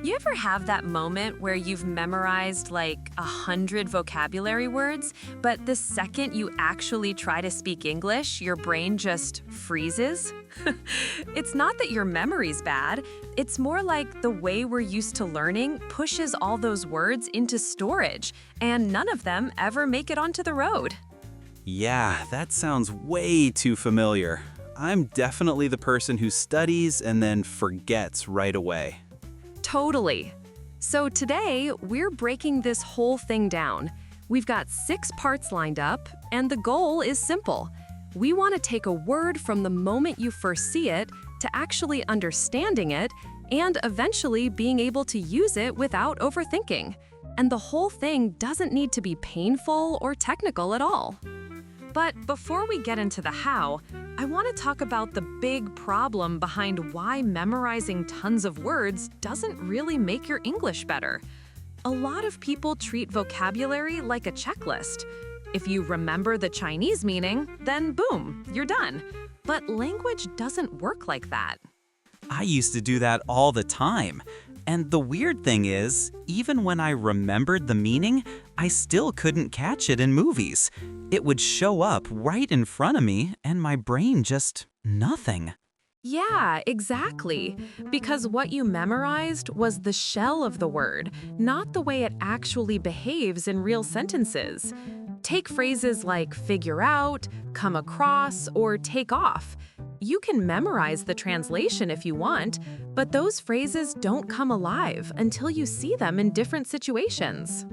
You ever have that moment where you've memorized like 100 vocabulary words, but the second you actually try to speak English, your brain just freezes? It's not that your memory's bad, it's more like the way we're used to learning pushes all those words into storage, and none of them ever make it onto the road. Yeah, that sounds way too familiar. I'm definitely the person who studies and then forgets right away. Totally. So today, we're breaking this whole thing down. We've got 6 parts lined up, and the goal is simple. We want to take a word from the moment you first see it to actually understanding it and eventually being able to use it without overthinking. And the whole thing doesn't need to be painful or technical at all. But before we get into the how, I want to talk about the big problem behind why memorizing tons of words doesn't really make your English better. A lot of people treat vocabulary like a checklist. If you remember the Chinese meaning, then boom, you're done. But language doesn't work like that. I used to do that all the time. And the weird thing is, even when I remembered the meaning, I still couldn't catch it in movies. It would show up right in front of me, and my brain just nothing. Yeah, exactly. Because what you memorized was the shell of the word, not the way it actually behaves in real sentences. Take phrases like figure out, come across, or take off. You can memorize the translation if you want, but those phrases don't come alive until you see them in different situations.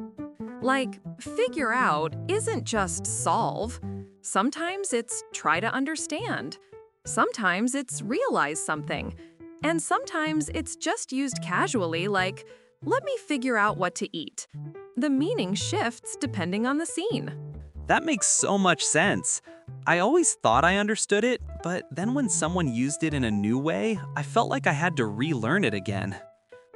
Like, figure out isn't just solve. Sometimes it's try to understand. Sometimes it's realize something. And sometimes it's just used casually like, let me figure out what to eat. The meaning shifts depending on the scene. That makes so much sense. I always thought I understood it, but then when someone used it in a new way, I felt like I had to relearn it again.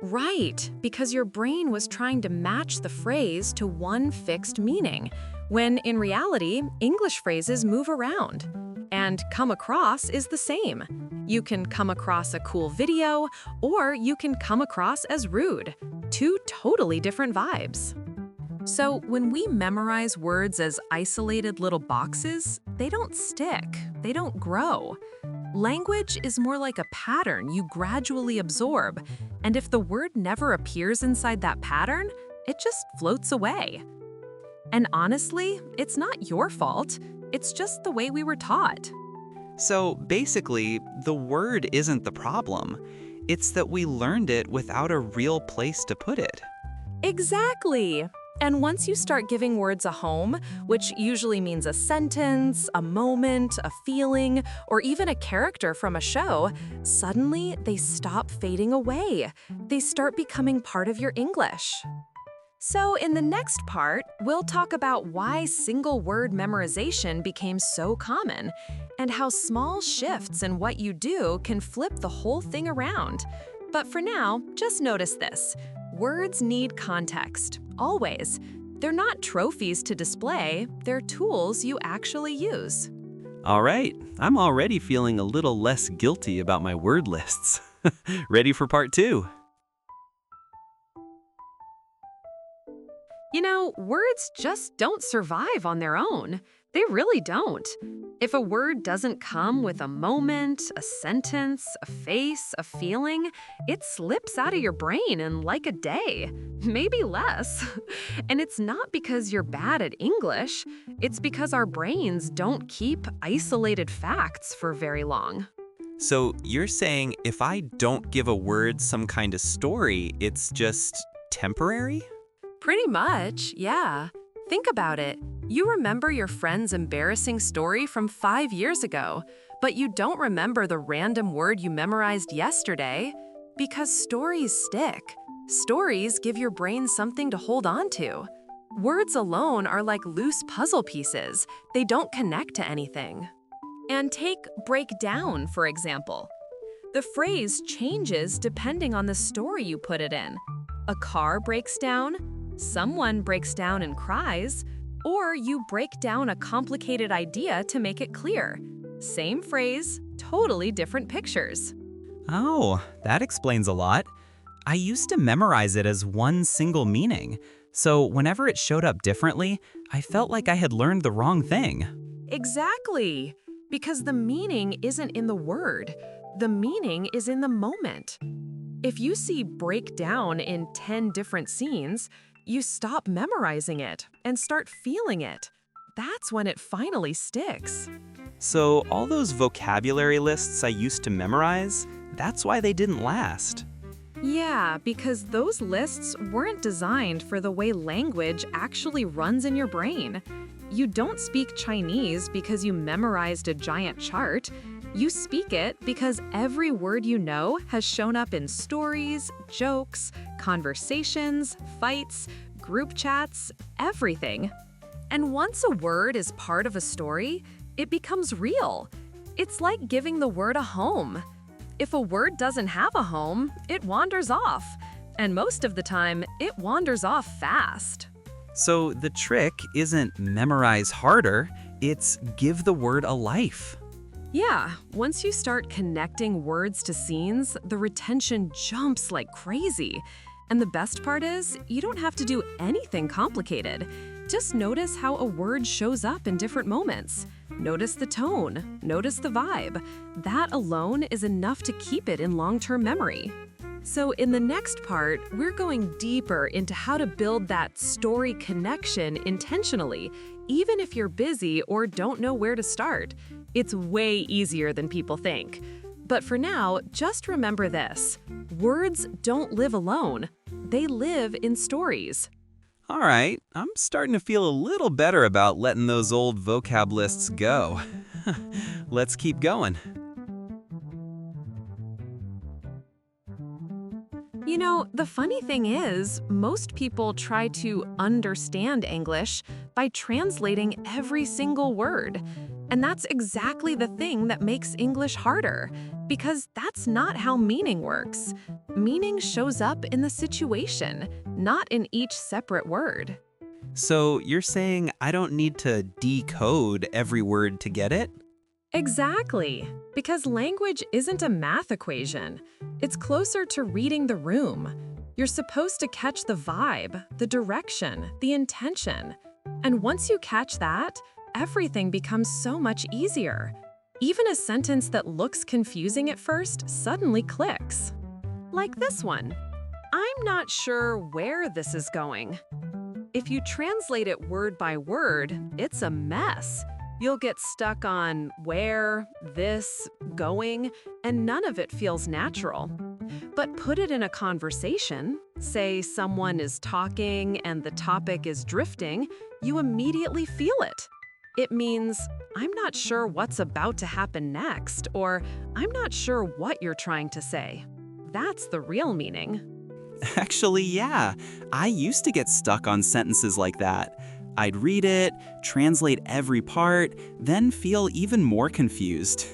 Right, because your brain was trying to match the phrase to one fixed meaning, when in reality, English phrases move around. And come across is the same. You can come across a cool video, or you can come across as rude. 2 totally different vibes. So when we memorize words as isolated little boxes, they don't stick, they don't grow. Language is more like a pattern you gradually absorb, and if the word never appears inside that pattern, it just floats away. And honestly, it's not your fault, it's just the way we were taught. So basically, the word isn't the problem. It's that we learned it without a real place to put it. Exactly. And once you start giving words a home, which usually means a sentence, a moment, a feeling, or even a character from a show, suddenly they stop fading away. They start becoming part of your English. So in the next part, we'll talk about why single word memorization became so common, and how small shifts in what you do can flip the whole thing around. But for now, just notice this. Words need context, always. They're not trophies to display, they're tools you actually use. All right, I'm already feeling a little less guilty about my word lists. Ready for part 2? You know, words just don't survive on their own. They really don't. If a word doesn't come with a moment, a sentence, a face, a feeling, it slips out of your brain in like a day, maybe less. And it's not because you're bad at English, it's because our brains don't keep isolated facts for very long. So you're saying if I don't give a word some kind of story, it's just temporary? Pretty much, yeah. Think about it. You remember your friend's embarrassing story from 5 years ago, but you don't remember the random word you memorized yesterday because stories stick. Stories give your brain something to hold on to. Words alone are like loose puzzle pieces. They don't connect to anything. And take break down, for example. The phrase changes depending on the story you put it in. A car breaks down, someone breaks down and cries, or you break down a complicated idea to make it clear. Same phrase, totally different pictures. Oh, that explains a lot. I used to memorize it as one single meaning. So whenever it showed up differently, I felt like I had learned the wrong thing. Exactly. Because the meaning isn't in the word. The meaning is in the moment. If you see break down in 10 different scenes, you stop memorizing it and start feeling it. That's when it finally sticks. So all those vocabulary lists I used to memorize, that's why they didn't last. Yeah, because those lists weren't designed for the way language actually runs in your brain. You don't speak Chinese because you memorized a giant chart. You speak it because every word you know has shown up in stories, jokes, conversations, fights, group chats, everything. And once a word is part of a story, it becomes real. It's like giving the word a home. If a word doesn't have a home, it wanders off. And most of the time, it wanders off fast. So the trick isn't memorize harder, it's give the word a life. Yeah, once you start connecting words to scenes, the retention jumps like crazy. And the best part is, you don't have to do anything complicated. Just notice how a word shows up in different moments. Notice the tone, notice the vibe. That alone is enough to keep it in long-term memory. So in the next part, we're going deeper into how to build that story connection intentionally, even if you're busy or don't know where to start. It's way easier than people think. But for now, just remember this. Words don't live alone. They live in stories. All right, I'm starting to feel a little better about letting those old vocab lists go. Let's keep going. You know, the funny thing is, most people try to understand English by translating every single word. And that's exactly the thing that makes English harder, because that's not how meaning works. Meaning shows up in the situation, not in each separate word. So you're saying I don't need to decode every word to get it? Exactly, because language isn't a math equation. It's closer to reading the room. You're supposed to catch the vibe, the direction, the intention. And once you catch that, everything becomes so much easier. Even a sentence that looks confusing at first suddenly clicks. Like this one. I'm not sure where this is going. If you translate it word by word, it's a mess. You'll get stuck on where, this, going, and none of it feels natural. But put it in a conversation, say someone is talking and the topic is drifting, you immediately feel it. It means, I'm not sure what's about to happen next, or I'm not sure what you're trying to say. That's the real meaning. Actually, yeah. I used to get stuck on sentences like that. I'd read it, translate every part, then feel even more confused.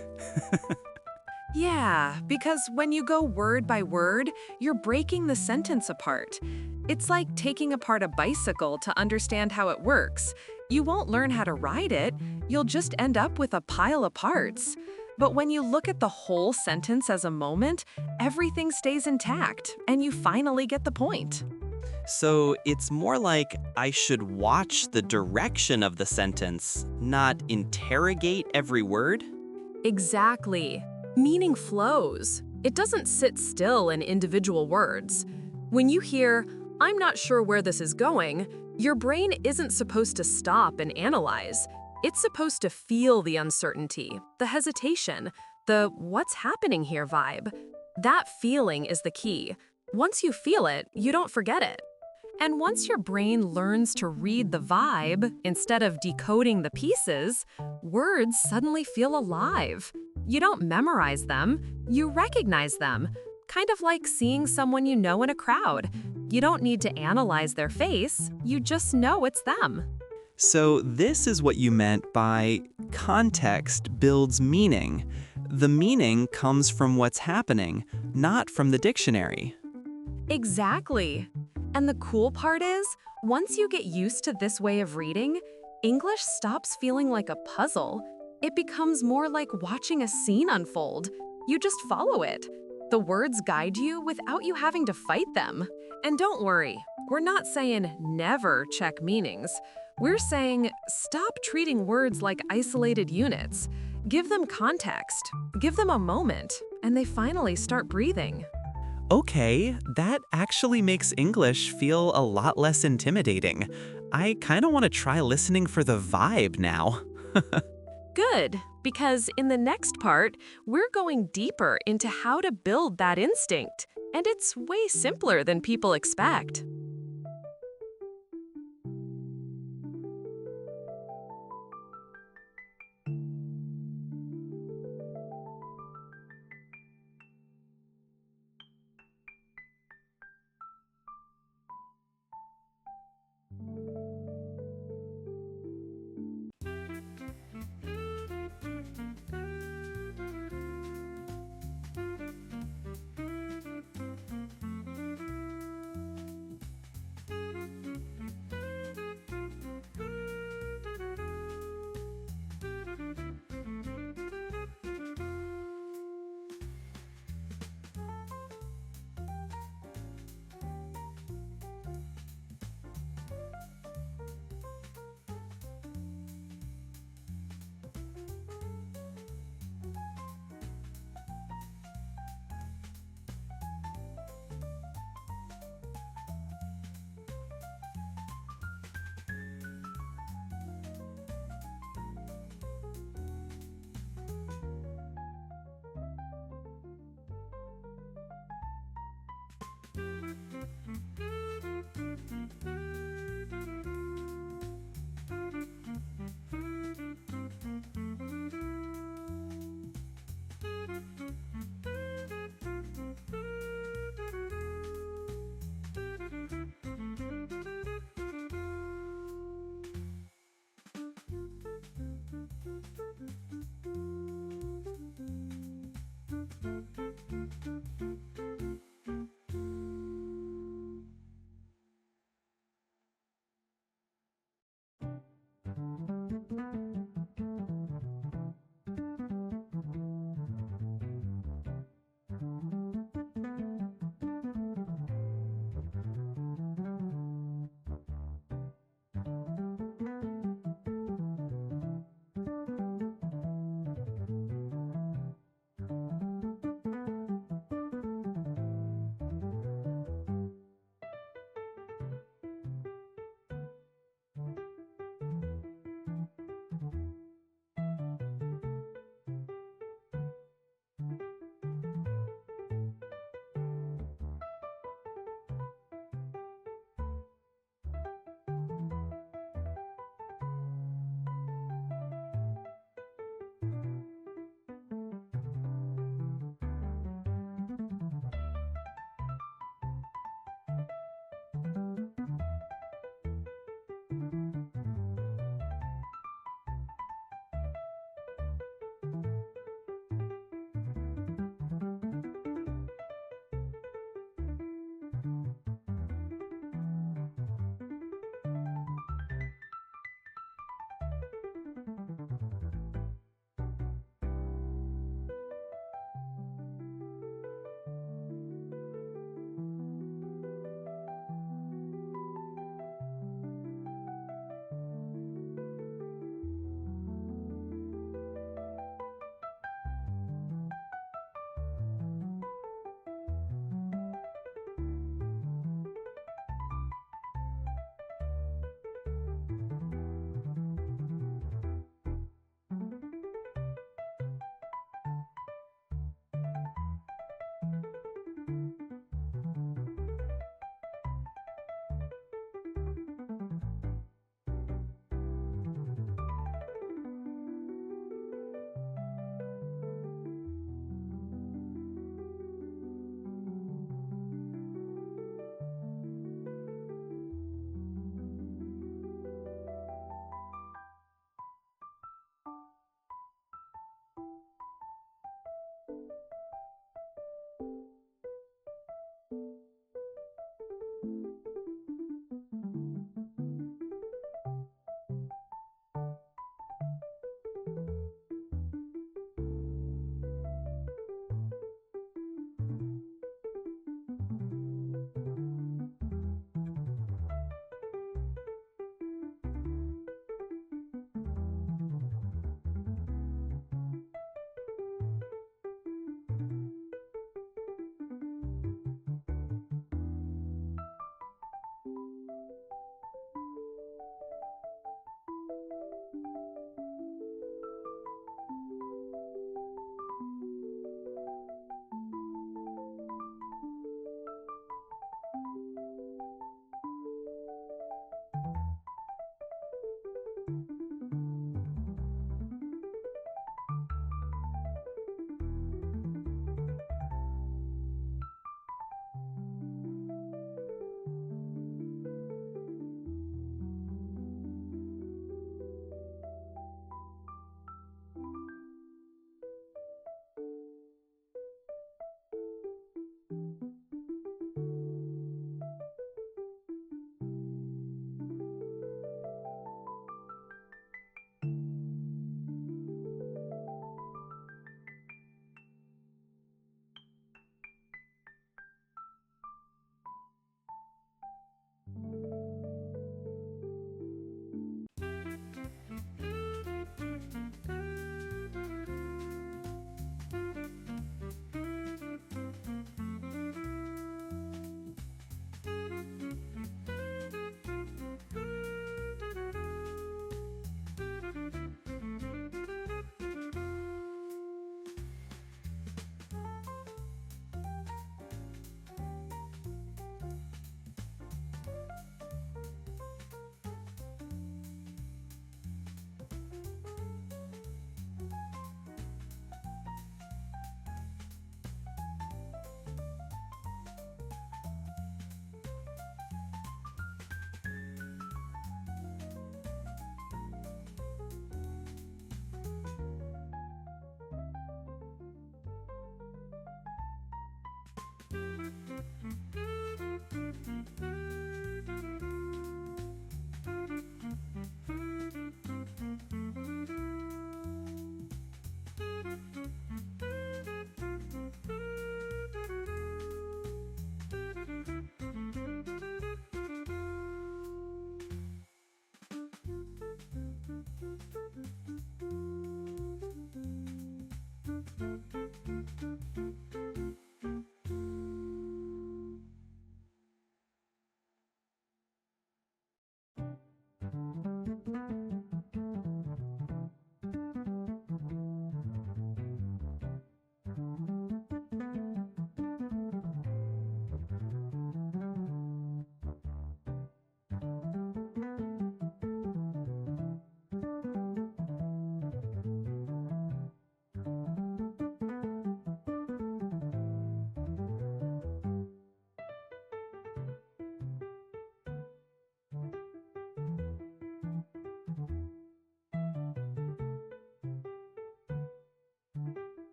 Yeah, because when you go word by word, you're breaking the sentence apart. It's like taking apart a bicycle to understand how it works. You won't learn how to ride it, you'll just end up with a pile of parts. But when you look at the whole sentence as a moment, everything stays intact, and you finally get the point. So it's more like I should watch the direction of the sentence, not interrogate every word? Exactly. Meaning flows. It doesn't sit still in individual words. When you hear, I'm not sure where this is going, your brain isn't supposed to stop and analyze. It's supposed to feel the uncertainty, the hesitation, the what's happening here vibe. That feeling is the key. Once you feel it, you don't forget it. And once your brain learns to read the vibe instead of decoding the pieces, words suddenly feel alive. You don't memorize them, you recognize them. Kind of like seeing someone you know in a crowd. You don't need to analyze their face, you just know it's them. So this is what you meant by context builds meaning. The meaning comes from what's happening, not from the dictionary. Exactly. And the cool part is, once you get used to this way of reading, English stops feeling like a puzzle. It becomes more like watching a scene unfold. You just follow it. The words guide you without you having to fight them. And don't worry, we're not saying never check meanings. We're saying stop treating words like isolated units. Give them context, give them a moment, and they finally start breathing. Okay, that actually makes English feel a lot less intimidating. I kind of want to try listening for the vibe now. Good, because in the next part, we're going deeper into how to build that instinct. And it's way simpler than people expect.